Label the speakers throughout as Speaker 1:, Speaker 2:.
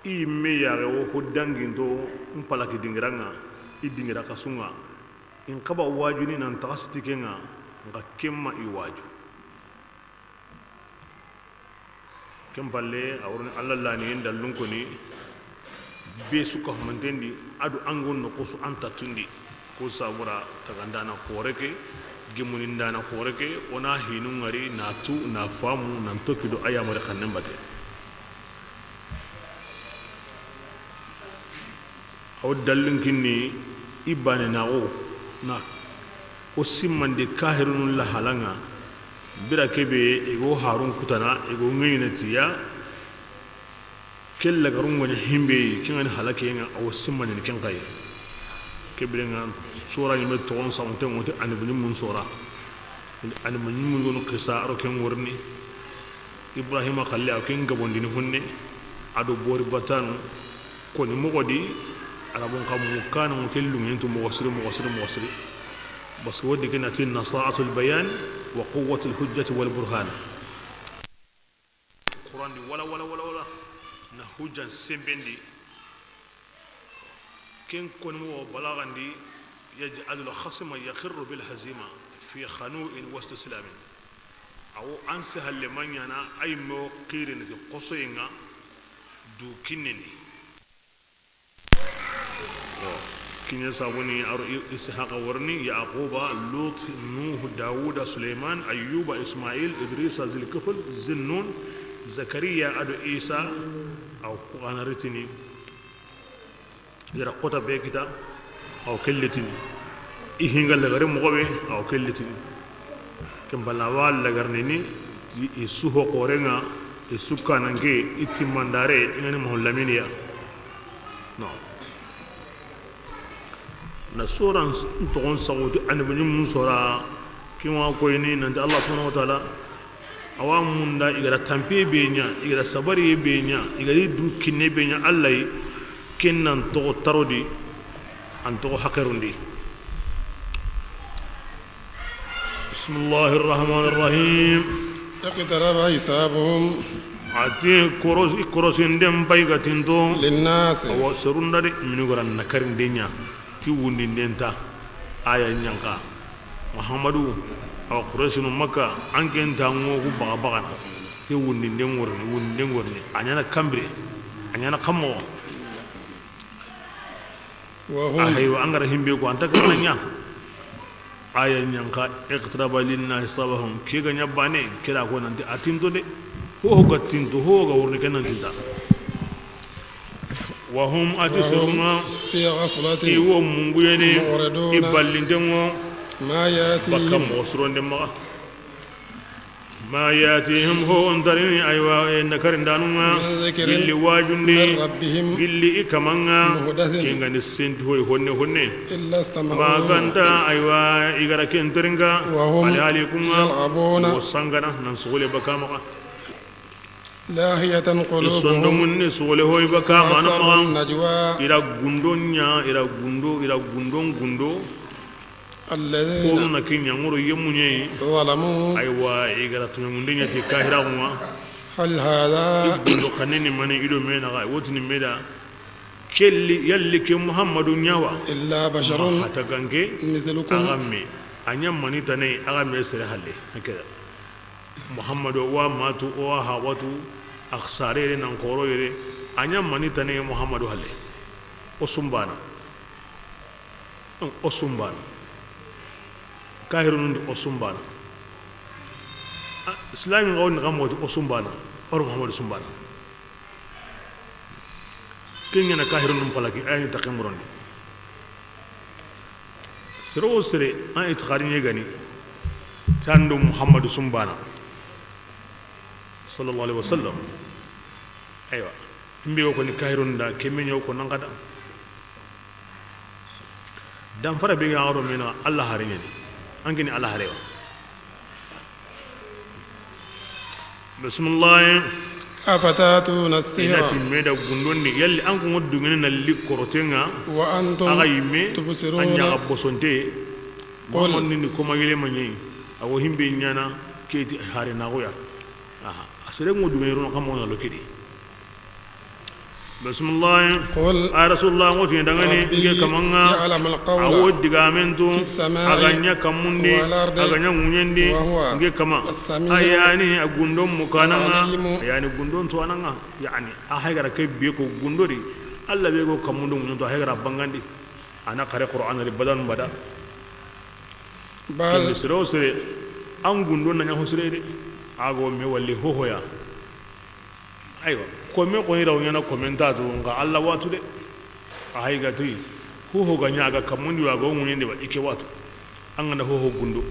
Speaker 1: i me ya o hodanginto mpalaki dingiranga i dingira kasunga in kaba wajuni nan takasitikenga nga kemma i waju kempalle awrni alla lani en dallun koni be suka mantendi adu angon no kusu anta tundi ko sabura tagandana khoreke gemunindana khoreke ona hinu ngari natu na famu nan tokido ayamare khannen bate aw dallun kinni ibane na o simmande kahirun la halanga bira kebe ego harun kutana ego ngeyinatiya kella garun wani himbe kingani halake nga aw simmande ken kay kebe nga sura nyime togon sawte ngote anibuni mun sura anibuni mun gon qissa aro ken worni ibrahima khalli aw ken gabondini hunne ado bori batanu ko ni mogodi arabun kam kana mo kellu ngentu mo wasri بس ودي كنا تين نصاعة البيان وقوة الحجة والبرهان القرآن دي ولا نهجا سمبين دي كن كون مو بلاغا دي يجعل الخصم يخر بالهزيمة في خنوء واستسلام أو أنسها لمن ينا أي مو قيرن في قصينا دو كنني كنيا سابوني أرو إسحاق ورني يعقوب لوط نوح داوود سليمان أيوب إسماعيل إدريس ذي الكفل زنون زكريا أدو إيسى أو أنا رتني يرقط بيكتا أو كلتني إهنغال لغري مغوي أو كلتني كم بلاوال لغرنيني يسوه قورنا يسوكا ننجي إتمان داري إنني مهلمينيا نعم na soran togon sawti anibani mun sora kinwa koyni nanti Allah subhanahu wa ta'ala awa munda igara tampe benya igara sabari benya igari du kinne benya Allah kinnan to tarodi an to hakarundi bismillahir rahmanir rahim
Speaker 2: اقترب حسابهم
Speaker 1: ati korosin dem baygatin do
Speaker 2: للناس
Speaker 1: awa serunda de minugoran nakarin denya ti wundi ndenta aya nyanka muhammadu aw qurayshinu makka anken tango ku baga ti wundi ndengorni anyana kambire anyana kammo
Speaker 2: وهم
Speaker 1: ayo angara himbe ko anta kananya aya nyanka iqtaraba linna hisabahum ke ganya bane kira ko nanti atindo de ho ga tinto ho ga wurni kanantinta وهم أتسرنا
Speaker 2: في غفلة
Speaker 1: إيوه مونغويني
Speaker 2: معرضون
Speaker 1: إبالين دمو
Speaker 2: ما
Speaker 1: بكم
Speaker 2: يأتيهم
Speaker 1: وصرون دمو ما يأتيهم هو انتريني أيوة نكرن دانونا
Speaker 2: من ذكر
Speaker 1: اللي واجني
Speaker 2: من ربهم
Speaker 1: اللي إكمانا
Speaker 2: محدث
Speaker 1: كينغا نسنت هو هوني
Speaker 2: إلا
Speaker 1: ما
Speaker 2: استمعوا
Speaker 1: كانت أيوة إغارا كنترنغا
Speaker 2: وهم
Speaker 1: عليكم
Speaker 2: يلعبون
Speaker 1: وصنغنا ننسغولي بكامقا
Speaker 2: لاهية قلوبهم
Speaker 1: الصندوق نسغولي هو بكاما
Speaker 2: وأسروا
Speaker 1: نمغا
Speaker 2: النجوى
Speaker 1: ira gundo
Speaker 2: الذين
Speaker 1: ko na kinya ngoro yemunye
Speaker 2: ظلموا
Speaker 1: aywa igara to mundinya ti kahira kuma
Speaker 2: هل هذا
Speaker 1: gundo kaneni mane ido mena ga wotini meda kelli yalli ke muhammadu nyawa
Speaker 2: إلا بشر
Speaker 1: hata gange
Speaker 2: مثلكم
Speaker 1: agamme anyam mani tane agamme sere halle hakeda muhammadu wa matu wa hawatu akhsare nan koro yere anyam mani tane muhammadu halle osumbana kahirun osumbana islami ngawni gamoti osumbana or muhammadu sumbana kengena kahirun palaki ayni takimurondi siro sire an itikharin gani tandu muhammadu sumbana sallallahu alaihi wasallam aywa mbe ko ni kahirun da kemenyo ko nangada dan fara be ngaro mena Allah harinya ni angini Allah harewa bismillah
Speaker 2: أفتاتون السحر
Speaker 1: inati meda gundondi yalli an ko moddu ngene na likorotenga
Speaker 2: وأنتم
Speaker 1: aga yimme
Speaker 2: تبصرون
Speaker 1: anya abosonte mo ni ko magele manyi awo himbe nyana keti hare na goya aha asere moddu ngene ron kamo na lokedi bismillah
Speaker 2: قل
Speaker 1: ay rasulullah ngoti dangani
Speaker 2: ربي
Speaker 1: nge kamanga
Speaker 2: يعلم القول
Speaker 1: awo digamentu
Speaker 2: في السماء
Speaker 1: aganya kamundi
Speaker 2: والأرض
Speaker 1: aganya munyendi
Speaker 2: وهو
Speaker 1: nge kama
Speaker 2: السميع
Speaker 1: ayani agundom mukananga
Speaker 2: العليم
Speaker 1: ayani gundon to ananga yani ahagara ke be ko gundori alla be ko kamundo munyo to ahagara bangandi ana kare qur'an ri badan bada
Speaker 2: بل
Speaker 1: sire sire an gundon nanya hosire de ago me walli hohoya aywa ko me ko iraw nyana komenta to nga alla watu de ahaiga tuy hoho ganya ga kamundi wa go munyende ba ike watu an gana hoho gundo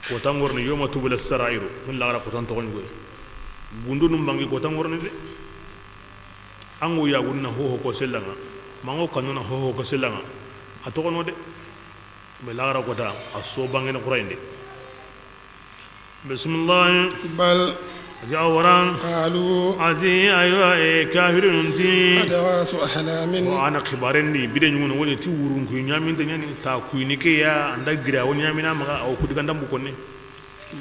Speaker 1: ko tangorni yoma tubul sarairu min la ra ko tan to ngoy gundo num bangi ko tangorni de an go ya gunna hoho ko sellanga mango kanuna hoho ko sellanga atokono de be la ra ko ta aso bangene qurayndi bismillah
Speaker 2: بل
Speaker 1: جاوران
Speaker 2: قالوا
Speaker 1: adi aywa kafirun ti
Speaker 2: أضغاث أحلام
Speaker 1: ana khibarendi bide nyuno woni ti wurun ku nyamin de nyani ta ku ni ke ya anda gira woni nyamina maga aw ku diga ndambu konne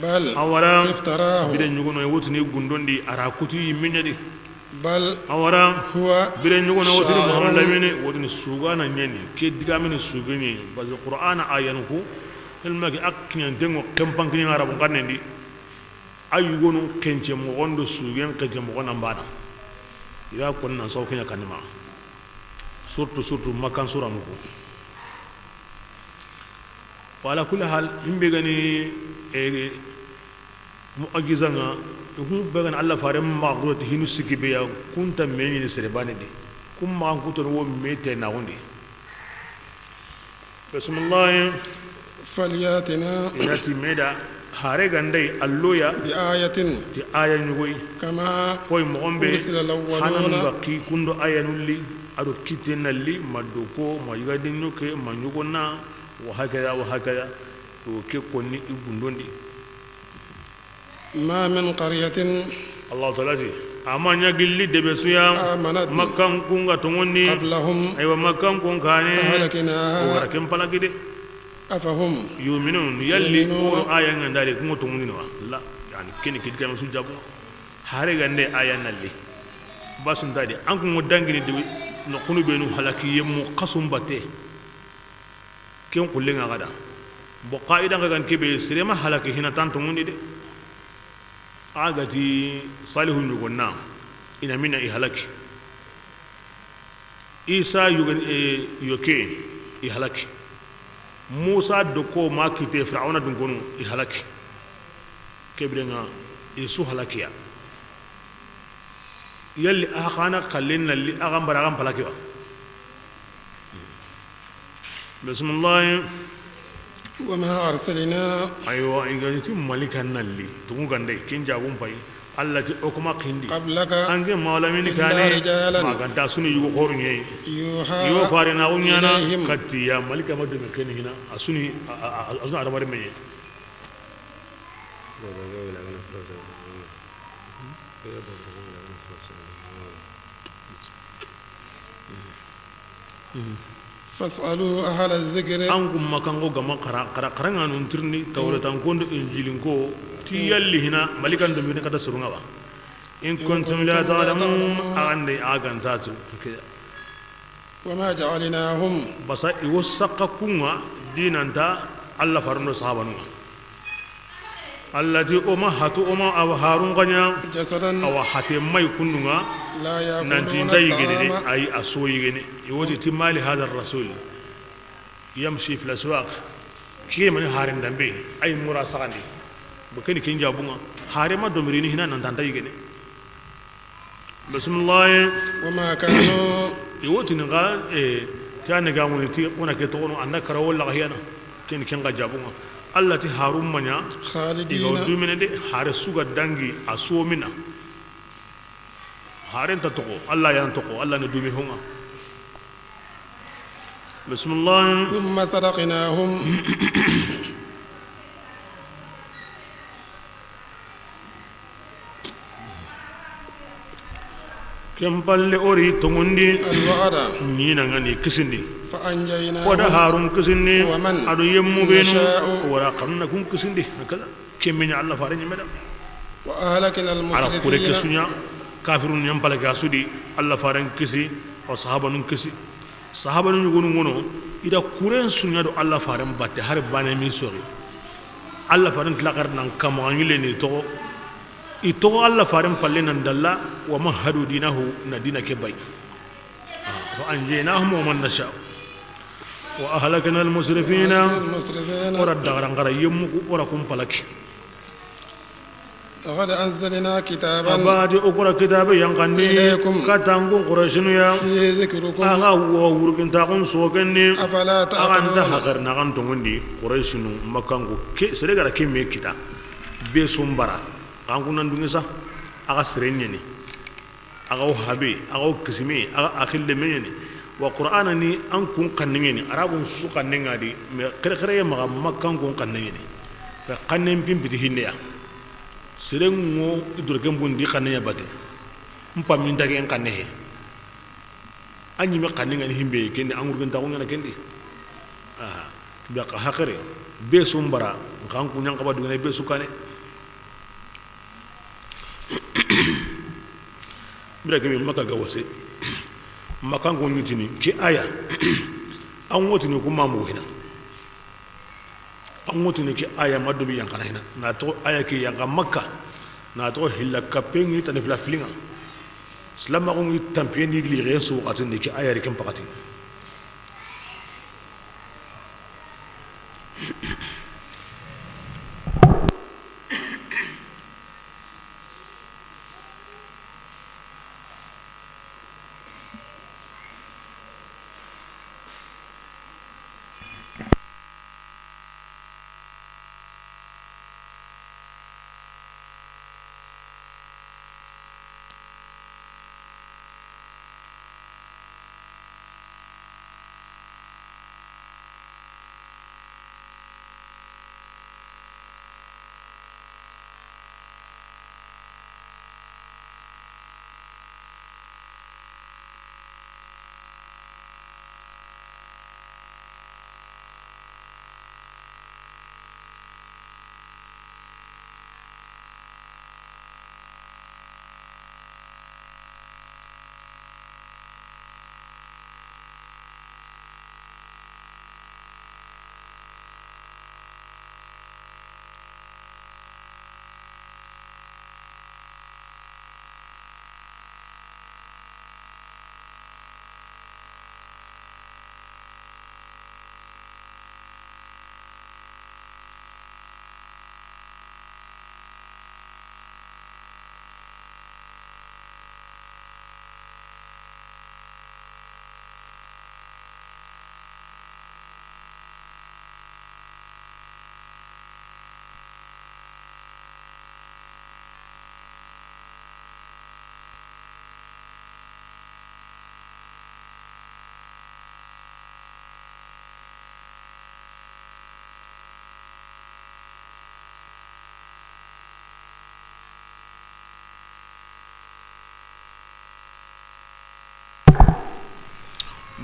Speaker 2: بل
Speaker 1: awara
Speaker 2: افتراه
Speaker 1: bide nyuno e wotini gundondi ara kutu yiminyadi
Speaker 2: بل
Speaker 1: awara
Speaker 2: هو
Speaker 1: bide nyuno wotini
Speaker 2: شاعر
Speaker 1: muhammad lamine wotini sugana nyani ke diga min sugani bal qur'ana ayanu ku ilma ki aknya dengo kempan kini arabu kanendi ayugonu kenche mo ondo sugen kenche mo ona mbana ya konna sawkenya kanima surtout makan sura muko wala kulli hal imbe gani e mu'ajizanga hu began alla fare maghrut hinu sikibe ya kunta meni ni serebane di kumma kuto wo mete na wondi bismillah
Speaker 2: فلياتنا
Speaker 1: inati meda hare gandai alloya
Speaker 2: بآية
Speaker 1: ti aya nyugoi
Speaker 2: كما
Speaker 1: koy mo ombe
Speaker 2: أرسل الأولون
Speaker 1: hanan baki kundo aya nulli ado kitenalli madoko mayigadi nyoke manyugona wa hakaya to ke konni igundondi
Speaker 2: ما من قرية
Speaker 1: allah ta'ala ji amanya gilli debe suya
Speaker 2: آمنت
Speaker 1: makkan kunga tongondi
Speaker 2: قبلهم
Speaker 1: aywa makkan kun kane o
Speaker 2: أهلكناها
Speaker 1: warakem palagide
Speaker 2: أفهم
Speaker 1: yuminun yalli
Speaker 2: yuminuna.
Speaker 1: ko aya ngandare kungo tongondi no la yani keni kidga su jabu hare gande aya nalli basun tadi an kun dangini de no kunu benu halaki yemu qasum batte ken kullenga gada bo qaida ga gan kebe sirema halaki hina tan tongondi de agati salihun yugonna ina mina i halaki isa yugan yoke i halaki musa doko ma kite fir'auna dun gonu i halaki kebrenga isu halakiya yalli akhana qallin li agam baragam palakiwa bismillah
Speaker 2: وما أرسلنا
Speaker 1: aywa ingati malikan nalli tungu gande kin jabun pai allati okuma kindi
Speaker 2: قبلك
Speaker 1: ange mawlamini
Speaker 2: إلا
Speaker 1: kane
Speaker 2: رجالا
Speaker 1: maganta sunu yugo horunye
Speaker 2: يوحى
Speaker 1: yo fare na unyana
Speaker 2: إليهم
Speaker 1: katti ya malika madu me ken hina asuni adamare menye
Speaker 2: فاسألوا أهل الذكر
Speaker 1: an kum makango gama karanga nun tirni tawratan kondo injilin ko ti yalli hina malikan do mi kada surunga ba in kuntum la ta'lamun ande aganta tu
Speaker 2: وما جعلناهم
Speaker 1: basa iwasaka kunga dinanta alla farno sahabanu allati oma hatu oma aw harun ganya
Speaker 2: جسدا
Speaker 1: aw hate mai kununga
Speaker 2: لا
Speaker 1: nanti
Speaker 2: يأكلون
Speaker 1: ndayi gene
Speaker 2: الطعام
Speaker 1: ay asoyi gene yoti timali hada rasul yamshi fil aswaq kiye mani harin dambe ay mura sagandi bakani kin jabunga hare ma domirini hina nan tantayi gene bismillah
Speaker 2: وما كانوا
Speaker 1: yoti nga tane ga mun ti ona ke to ono anna kara walla hiyana kin ga jabunga allati harum manya iga
Speaker 2: خالدين
Speaker 1: dumine de hare suga dangi asomina haren ta toko allah yan toko allah ne dumi honga bismillah
Speaker 2: ثم صدقناهم
Speaker 1: kempalle ori tongondi
Speaker 2: الوعد
Speaker 1: nyina ngani kisindi
Speaker 2: فأنجيناهم
Speaker 1: wada harum kisindi
Speaker 2: ومن
Speaker 1: adu yemmu benu
Speaker 2: نشاء
Speaker 1: wala qamna kun kisindi kala kemenya allah fare nyimeda
Speaker 2: وأهلكنا
Speaker 1: ala kure ke
Speaker 2: المسرفين
Speaker 1: sunya kafirun nyam pala ga sudi Allah faran kisi o sahaba nun kisi sahaba nun gonu ngono ida kuren sunya do Allah faran batte har bane min sori Allah faran tlakar nan kamo ngile ni to ito Allah faran palle nan dalla wa mahadu dinahu na dina ke bay wa anjaynahum wa man nasha wa ahlakna al musrifina ora dagaran gara yemu ora kum palaki
Speaker 2: لقد أنزلنا كتابا
Speaker 1: abadi okora kitabe yankandi
Speaker 2: إليكم
Speaker 1: katangu qurashinu ya
Speaker 2: فيه ذكركم
Speaker 1: aga wa wurgin taqun sokenni
Speaker 2: أفلا
Speaker 1: aganda
Speaker 2: تعقلون
Speaker 1: hagar na kan tongondi qurashinu makangu ke sere gara ke me kita be sumbara kangu nan dungisa aga serenyeni aga habe aga kisimi aga akhille meneni wa qur'ana ni an kun kannengeni arabun su kannengadi me kere kere ma makangu kannengeni be kannen pimpiti hinneya serengo idurke mbundi kannenya bate mpa min dage en kanne anyi me kannenga ni himbe kendi angurgen ta ngana kendi aha be ka hakare be sumbara kan ku nyanga badu ne be sukane bira ke mi maka ga wase maka ngo nyutini ki aya an wotini ku mamu hina an wotini ki aya madubi yankana hina na to aya ki yanka makka na to hilla kapengi tan fila filinga slama ko ngi tampien ni li reso atindi ki aya rikem pakati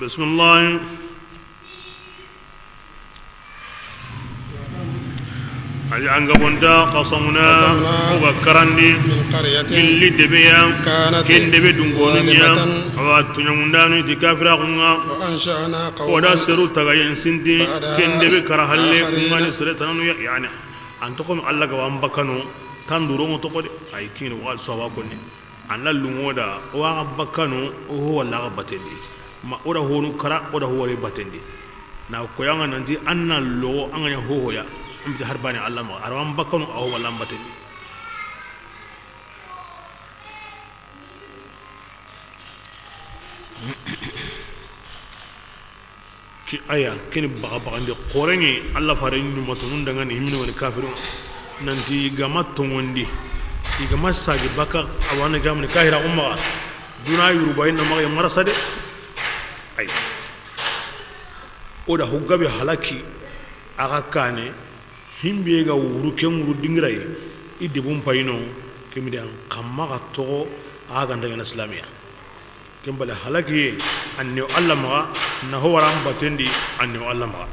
Speaker 1: بسم الله علي عنقبوندا قصمنا وبكرني
Speaker 2: من قرية
Speaker 1: من لدبيا
Speaker 2: كانت
Speaker 1: كن دبي دونغونيا
Speaker 2: ظالمة
Speaker 1: واتنيموندانو تكافرا قنغا
Speaker 2: وأنشأنا
Speaker 1: ودا
Speaker 2: قوما
Speaker 1: سرو تغاين سنتي
Speaker 2: بعدها
Speaker 1: كن دبي كرهالي
Speaker 2: آخرين.
Speaker 1: قنغاني سرتانو يعني أنتكم الله قوام بكانو تندورو متقود أي كين وقال سوا كوني أن للمودا وقال بكانو وهو الله باتندي ma oda honu kara oda hore batendi na koyanga nanti anna lo anganya hoya amti harbani Allah ma arwan bakanu aw wala batendi ki aya kini baga bagande qorengi Allah farengi matunun daga ni himno wal kafirun nanti gama tongondi igama sagi baka awana gamni kahira umma duna yurubayin na magay marasade ay oda huggabe halaki aga kane himbe ga wuru kemuru dingiray idde bum payno kemidan kamma ga to aga ndaga islamiya kembale halaki anni Allah ma na ho waram batendi anni Allah ma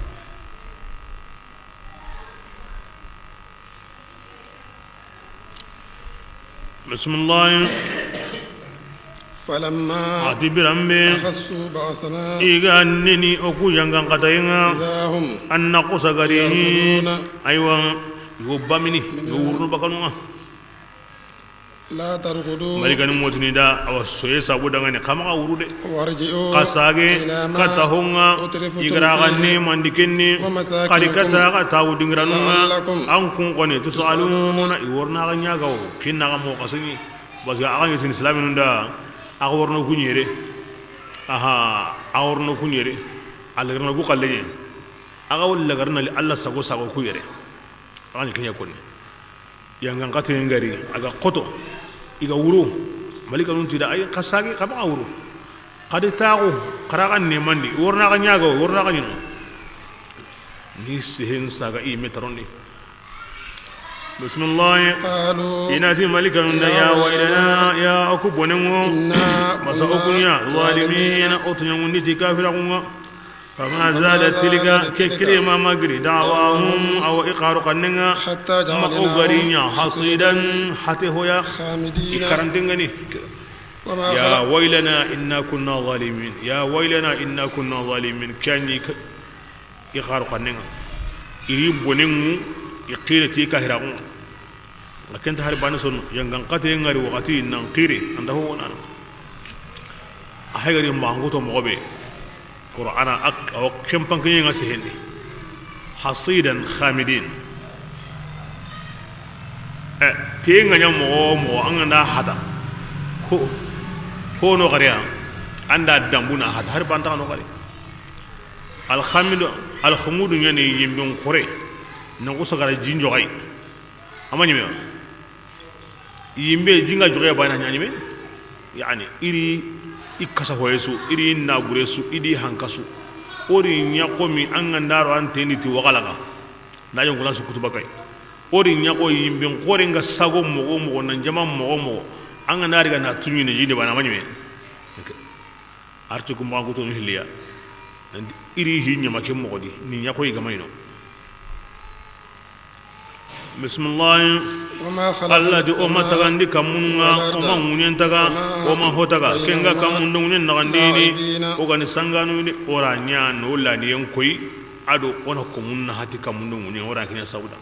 Speaker 1: bismillah
Speaker 2: فلما
Speaker 1: ati birambe
Speaker 2: أخسوا بأسنا
Speaker 1: iga nini oku yangan katayenga
Speaker 2: إذا هم
Speaker 1: anna kusagarini
Speaker 2: يركضون
Speaker 1: aywa yo bamini yo wurnu bakanunga
Speaker 2: لا تركضوا
Speaker 1: malikani motini da awa soye sabu dangane kama wurude
Speaker 2: وارجعوا
Speaker 1: kasage
Speaker 2: إلى ما
Speaker 1: katahonga
Speaker 2: أترفتم
Speaker 1: igaraganni
Speaker 2: فيه
Speaker 1: mandikenni
Speaker 2: ومساكنكم
Speaker 1: karikata ka tawu dingranunga
Speaker 2: لعلكم
Speaker 1: an kun kone tusaluna iworna ga nyagaw kinna ga mo kasini basga aga ngi islamin da aga worno kunyere aha aworno kunyere alagarna ku kalle aga walla garna li alla sago sago ku yere ani kenya kone yangan kate ngari aga qoto iga wuro malika nun tida ay kasage kama wuro kadi tagu karagan ne mandi worna ga nyaago worna ga nyino ni sehen saga i metaroni bismillah
Speaker 2: قالوا
Speaker 1: inati malika nun ya wa ilana ya akubonengo
Speaker 2: إنا
Speaker 1: masa okunya zalimina otunyangundi tikafirakunga فما زالت تلك ككريمة مجري دعواهم أو إقار قننا
Speaker 2: حتى
Speaker 1: ما أوبرينيا حصيدا حتى هو
Speaker 2: خامدين
Speaker 1: إكرنتنغني
Speaker 2: وما
Speaker 1: يا
Speaker 2: خلق
Speaker 1: ويلنا إنا كنا ظالمين يا ويلنا إنا كنا ظالمين كان إقار قننا إريب بنمو يقيل تيكا هراغون لكن تهربان سن ينغن قتين غري وقتي ننقيري عنده هو نانا أحيغري مبانغوتو مغبي قرآن أو كم بانكين ينسهني حصيدا خامدين تين غنيا مو أنغنا حدا هو نغريا عند دمبونا حدا هر بانتا نغري الخامد الخمود يعني يمبون قري نقص غري جينجو غاي أما نيمي يمبي جينجا جوغي بانا نيمي يعني إري ikasa hoyesu iri naguresu idi hankasu ori nyako mi angandaro anteni ti wakalaga na yongola su kutuba kai ori nyako yimbin kore nga sago mogo na njama mogo angandari ga na tunyi ne jinde bana manyime arti kumba ko to hiliya iri hinya make mogo di ni nyako yi gamayno bismillah
Speaker 2: وما خلق
Speaker 1: Allah di oma tagandi kamunga oma munyen taga oma hotaga kenga kamundo munyen nagandini ogani sanganu ni ora nya no la ni enkoi ado ona komunna hati kamundo munyen ora kinya sauda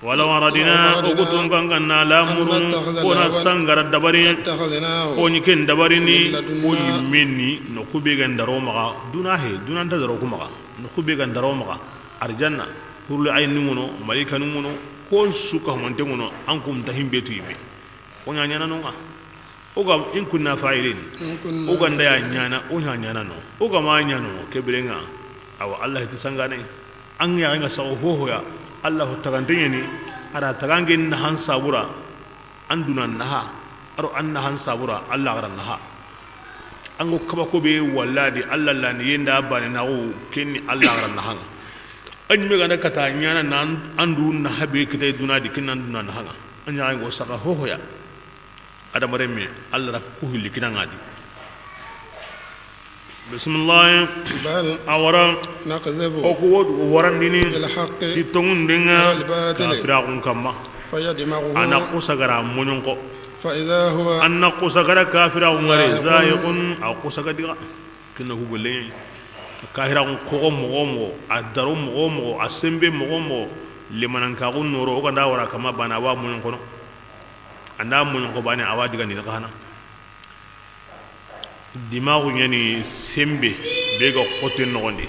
Speaker 1: wala waradina ogutunga ngana la murun ona sangara dabari
Speaker 2: اتخذناه
Speaker 1: oni ken dabari ni o yimeni no kube gandaro maga dunahe dunanta daro kumaga no kube gandaro maga arjanna hurul ayni muno malika muno kon suka monte ngono ankum tahim betu yibe o nyanya nanonga oga in kunna fa'ilin oga ndaya nyana o nyanya nano oga ma nyano kebelenga awa allah ti sangane an ya nga sawo ho ya allah tagandenya ni ara tagangen na han sabura anduna naha aro anna han sabura allah garan naha ango kaba ko be walladi allah la ni yenda bane nawo kenni allah garan naha an me ganda kata nyana nan andu na habe kitai duna di kinan duna na hanga anya go saka ho ya ada mareme Allah ra ku hili kinan ngadi bismillah
Speaker 2: بل
Speaker 1: awara
Speaker 2: نقذف
Speaker 1: o ko waran dini
Speaker 2: بالحق
Speaker 1: ti tongun denga
Speaker 2: والباطل
Speaker 1: kafira kun kamma
Speaker 2: فيدمغه
Speaker 1: ana kusagara munyon ko
Speaker 2: فإذا هو
Speaker 1: anna kusagara kafira kun ngare zaiqun aw kusagadiga kinna ku golle kahira ko mo adaro mo asembe mo limanan ka gun noro o ganda wara kama bana wa mun kono anda mun ko bani awa diga ni kana dimagu yani sembe be ga kote no gonde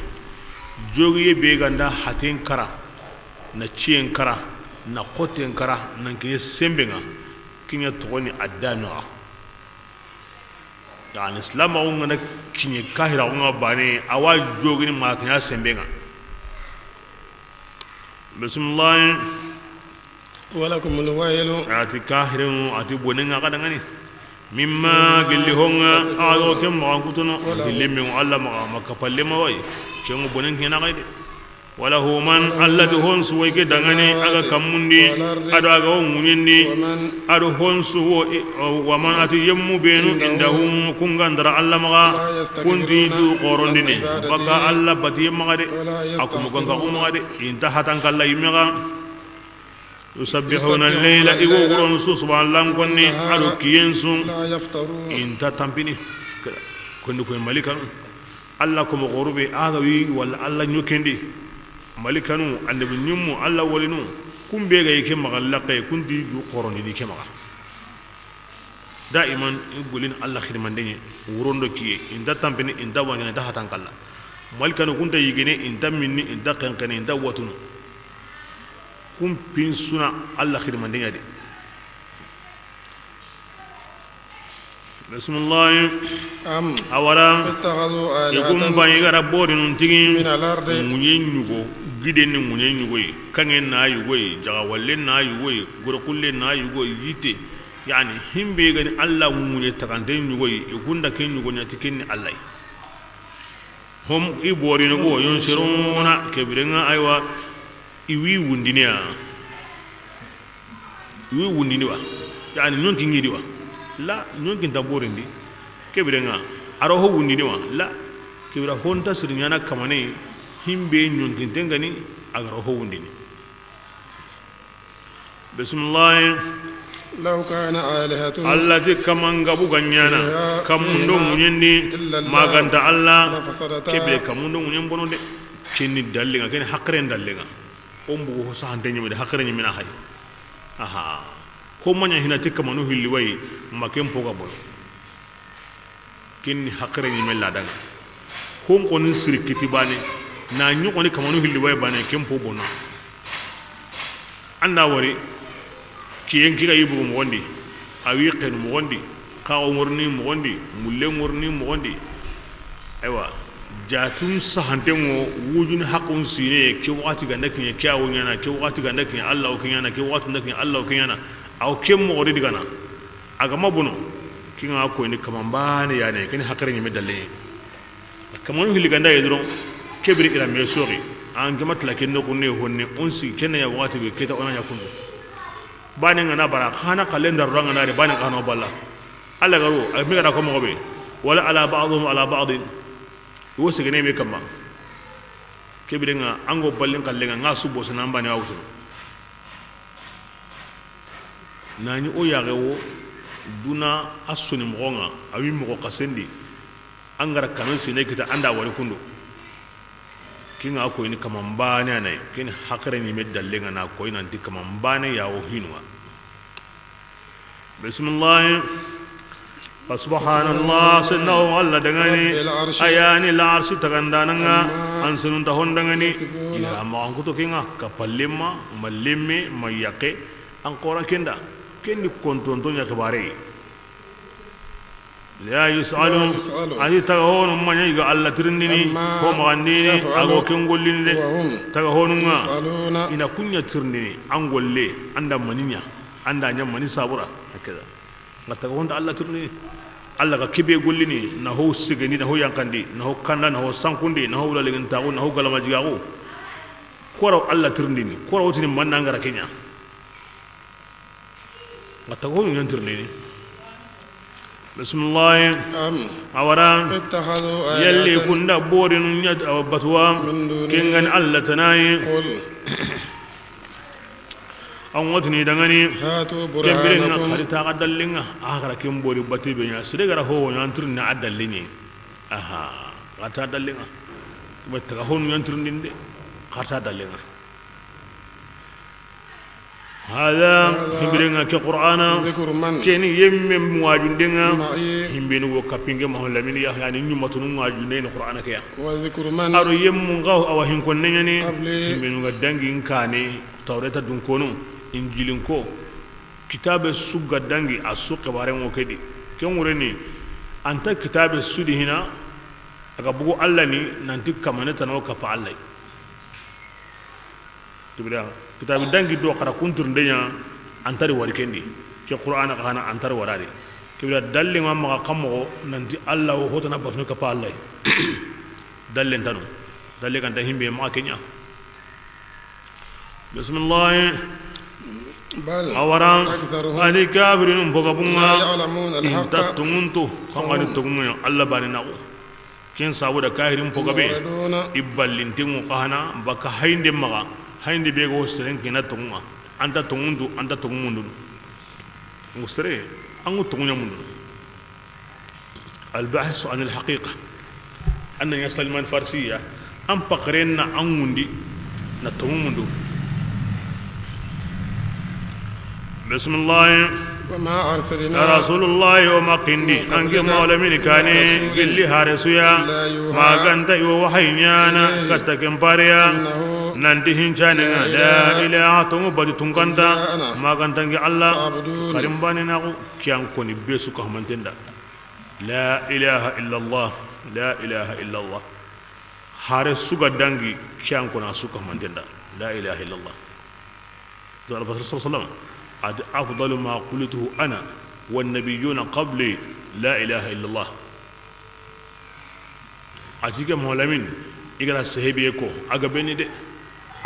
Speaker 1: jogi be ganda haten kara na cien kara na kote kara nan ke sembe nga kinya to ni adano يعني اسلام اونغنا كيني كاهرا اونغا باني اوا جوغني ما كنا سمبيغا بسم الله
Speaker 2: ولكم الويل
Speaker 1: اتي كاهرن اتي بونغا كدغني مما قلي هونغا االو كم ما كنتو لمي الله ما كفلما واي كم بونن كنا غايدي وله من الذي هون سوى كدغني اغا كموندي ادو اغا ومنيندي ادو هون سوى ومن اتي يمو بينو عندهم كونغاندر الله مغا كنتي دو قروندني بقى الله بتي مغا دي اكو مغا مغا دي انت حتان كلا يمغا يسبحون الليل إيغورون سبحان الله كوني أدو كينسون
Speaker 2: لا يفترون
Speaker 1: إنت تامبيني كوني كون ملكانو الله كم غروبي آغوي ولا الله نيوكندي ملكانو النبي نيمو الله ولينو كم بيغا يكيم مغلقه كنتي جو قروني دي كيما دائما يقولين الله خدمان دني وروندو كي إنت تامبيني إنت وانغ إنت هاتان كلا ملكانو كنت يغني إنت مني إنت كنكني إنت واتونو كم بين سنة الله خدمان دني دي بسم الله أولا يقوم بايغا ربوري ننتيجي
Speaker 2: من الأرض
Speaker 1: منين يغو giden ni munye nyugoy kangen na yugoy jagawalle na yugoy gurkulle na yugoy yite yani himbe gani Allah munye takante nyugoy igunda ken nyugo nyati ken Allah hom ibori no go yon sirona kebirenga aywa iwi wundinia wa yani nyonki ngidi wa la nyonki ndaborindi kebirenga aro ho wundini wa la kebira honta sirnyana kamane himbe nyonki tengani agaro ho wundini bismillah
Speaker 2: لو كان آلهة
Speaker 1: التي كمان غبو غنيانا كمندو منيندي ما غنت الله كبي كمندو منين بونو دي كيني داليغا كين حقرين داليغا امبو سانتي نيمي حقرين مينا هاي اها ko manya hina tikka manu hilli way makem poga bolo kinni hakre ni mella daga ko ko ni sirkiti bane na nyu ko ni kamanu hilli way bane kempo bono anda wari kiyen kira yibu mo wondi awi qen mo wondi kawo ngorni mo wondi mulle ngorni mo wondi ewa jatun sahante mo wujun hakun sine ke wati ga nakin ke awo nyana ke wati ga nakin Allah o kinyana ke wati nakin Allah o kinyana aw kem mo odi digana aga mabuno kinga ko ni kamambane yani kini hakare ni medalle kamanu hili ganda yedro kebri ila mesori an gamat la kenno kunne honne onsi kenna ya wati be keta ona yakunu bani ngana bara khana kalendar ranga nare bani khano balla alla garo ay mi gada ko mo be wala ala ba'dhum ala ba'd wosi gene me kamba kebri nga ango ballin kallenga nga subo sanamba ni awtu nani o yarewo duna asuni mogonga awi mogo kasendi angara kanon sine kita anda wari kundo kinga ko ini kamambane anay kin hakare ni medallenga na ko ina dik kamambane ya o hinwa bismillah subhanallah sunnahu alla dangani ayani la arsi tagandananga ansunun ta hondangani ya ma anguto kinga kapallima mallemme mayake ankora kenda kenni kontonto nya kabare la yusalu ayi tagahonu manya iga alla tirndini ko magandini ago kengollinde tagahonu nga ina kunya tirndini angolle anda maninya anda nya mani sabura hakeza ngata gonda alla tirndini alla ka kibe gollini na ho sigani na ho yankandi na ho kanda na ho sankundi na ho lalegen tagu na ho galama jigago koro alla tirndini koro wotini manna ngara kenya غتقول ينترني بسم الله أورا يلي كنا بورن يد أو بتوا كنغن الله تناي أو وتني دعني كبرنا خريطة عدلنا آخر كم بوري بتي بينا سيدنا هو ينترن عدلني أها غتا عدلنا بتكهون ينترن غتا عدلنا هذا هبرنا كقرآن كني يم مواجندنا هم بينو وكابينج ما هو لمن يعني نيوماتون مواجندين القرآن كيا
Speaker 2: وذكر من
Speaker 1: أرو يم مغاو أو هم كنني هم بينو قدانجين كاني توراة دونكونو إنجيلنكو كتاب السوق قدانجي السوق بارم وكدي كم ورني أنت كتاب السود هنا أكبروا الله ني ننتي كمان تناو كفا الله تبرع كتاب دانجي دو خرا كونتر نديا انتري وريكندي كي قران خانا انتري ورادي كبير دالي ما خمو ننتي الله هو تنا بسنو كفا الله دالين تانو دالي كان تهيم ما كينيا بسم الله
Speaker 2: بل
Speaker 1: اوران هذه كابرين بوغابونغا
Speaker 2: الحق
Speaker 1: تتمنتو خماني تغمو الله بارنا كين سابودا كاهرين بوغابي يبالين تيمو خانا بكا هيندي مغا هايندي بيغو سرين كنا تونغا anta tongumundu musre angu tongunya mundu البحث عن الحقيقة أن يسلمان فارسية أم بقرين أنغندي نتومندو بسم الله
Speaker 2: وما أرسلنا
Speaker 1: رسول الله وما قندي أنك مولى من كان قل لي هارسويا ما كنت يوحينيانا كتكم باريا ننتهين جاننا لا إله تمبدي تنكنتا ما كنت الله خرمباني ناقو كيان كوني بيسو كهمانتندا لا إله إلا الله لا إله إلا الله هارسوغا دانغي كيان كونا سوكا مانتندا لا إله إلا الله قال الرسول صلى الله عليه وسلم أفضل ما قلته أنا والنبيون قبلي لا إله إلا الله أتيك مولمين إغلا سهبيكو أغبني دي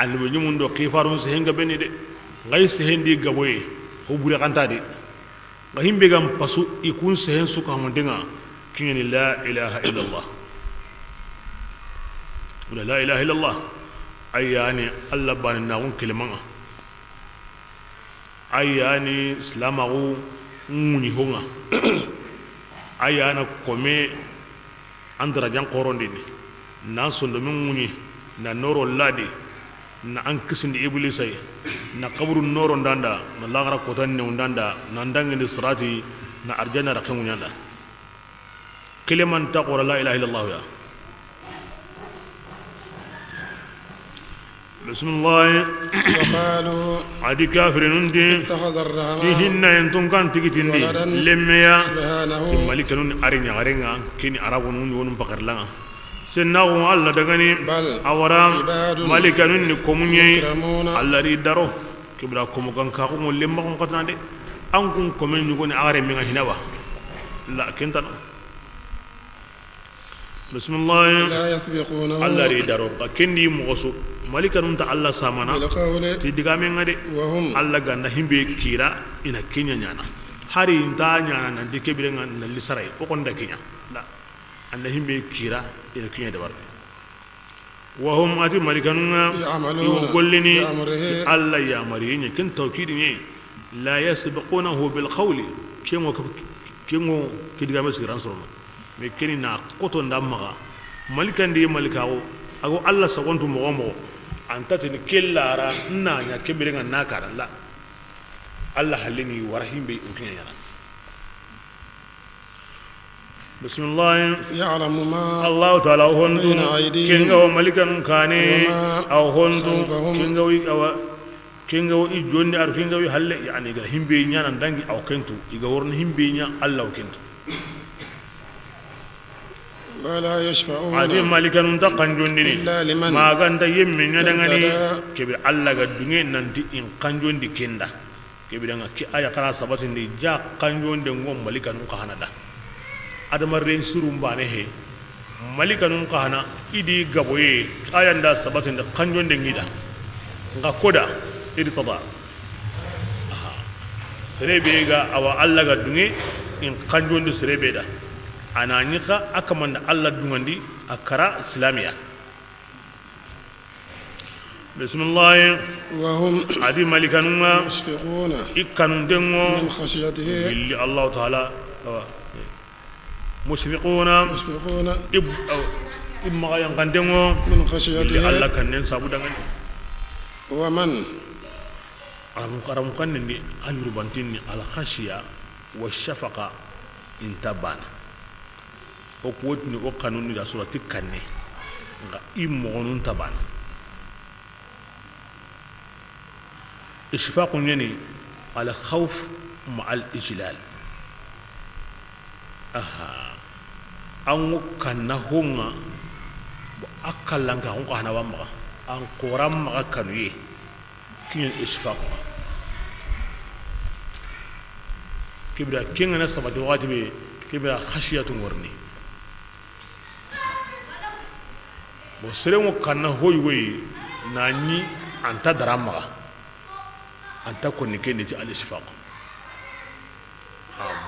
Speaker 1: المجمون دو كيفارون سهنغ بني دي غاي سهن دي غبوي هو بوري كانتا دي غايم بيغام باسو يكون سهن سوكا مانتنغا كيني لا إله إلا الله ولا لا إله إلا الله أي يعني الله بان ناون كلمة أي يعني إسلامه موني هونا أي أنا كومي أندرا جان قرون دي ناس سندمي موني نا نورو لادي نا أنكسن دي إبليسي نا قبر النورو داندا نا لاغرا كوتان نيون داندا نا ندانغ دي صراتي نا أرجانا رخيمو نياندا كلمة تقول لا إله إلا الله يا بسم الله
Speaker 2: وقالوا
Speaker 1: عدي كافر نندي
Speaker 2: اتخذ الرحمن
Speaker 1: فيهن ينتم كان تيجي لميا
Speaker 2: سبحانه
Speaker 1: ملك نون أريني أرينا كني أراب نون بكر لنا سناه الله دعني
Speaker 2: بل
Speaker 1: أورام ملك نون كومني
Speaker 2: يكرمون
Speaker 1: الله ريدارو كبر كوم كان كاكم لما كم قطنا دي أنكم كومن يكون أريم من هنا لا كنتنا بسم الله
Speaker 2: لا يسبقونه
Speaker 1: الله ريدارو كندي مغسو ملك نون الله سامنا
Speaker 2: بالقول
Speaker 1: تدقامين غدي
Speaker 2: وهم
Speaker 1: الله غانا همبي كيرا إنا كينيا نانا hari inta nyana nan de kebirenga na lisaray o kon dakinya la anda himbe kira ila kinya de war wa hum ati malikanuna yuqallini alla ya mariyin kin tawkidi ne la yasbiqunahu bil qawli kengo kidiga masiran soro me kenina koto ndamma malikan de malikawo ago alla sagontu mo mo antati ni kellara nanya kebirenga nakara la الله حلني ورحيم بي وكنا يانا بسم الله
Speaker 2: يعلم ما
Speaker 1: الله تعالى هونتو كينغو ملكا كاني او هونتو كينغو يجوني ار كينغو حل يعني غير هيمبي نيانا دانغي او كنتو يغورن هيمبي نيا الله كنتو
Speaker 2: ولا يشفعون
Speaker 1: عادي ملكا نتقن جوندني ما غانت يمي ندغني كبي الله غدغي نانتي ان كانجوندي كيندا kebidanga ki aya kala sabati ndi ja kanjo nde ngom malika nun kahanada adama ren surum bane he malika nun kahana idi gaboye aya nda sabati nda kanjo nde ngida nga koda idi tada aha serebe ga awa alla ga dunge in kanjo nde serebe da ananyika akamanda alla dungandi akara islamiya بسم الله
Speaker 2: وهم
Speaker 1: عدي ملكنا
Speaker 2: مشفقون
Speaker 1: إكانون دمو
Speaker 2: من خشيته
Speaker 1: اللي الله تعالى مشفقون إما ينقن دمو
Speaker 2: من خشيته
Speaker 1: اللي الله كان ننسابو دنغني
Speaker 2: ومن
Speaker 1: أرم كان نندي أيربانتيني على خشية والشفقة انتبان أقوتني أقانوني دا سورة كاني إمونون تبان إشفاق يعني على خوف مع الإجلال أنو كان هونغا أكلان كان هونغا هنا وامغا أن قرام مغا كانوا يه كين الإشفاق كبيرا كين أنا سبت واجبي كبيرا خشية ورني وسلمو كان هوي وي ناني أنت درام مغا anta konni kende ti al-ishfaq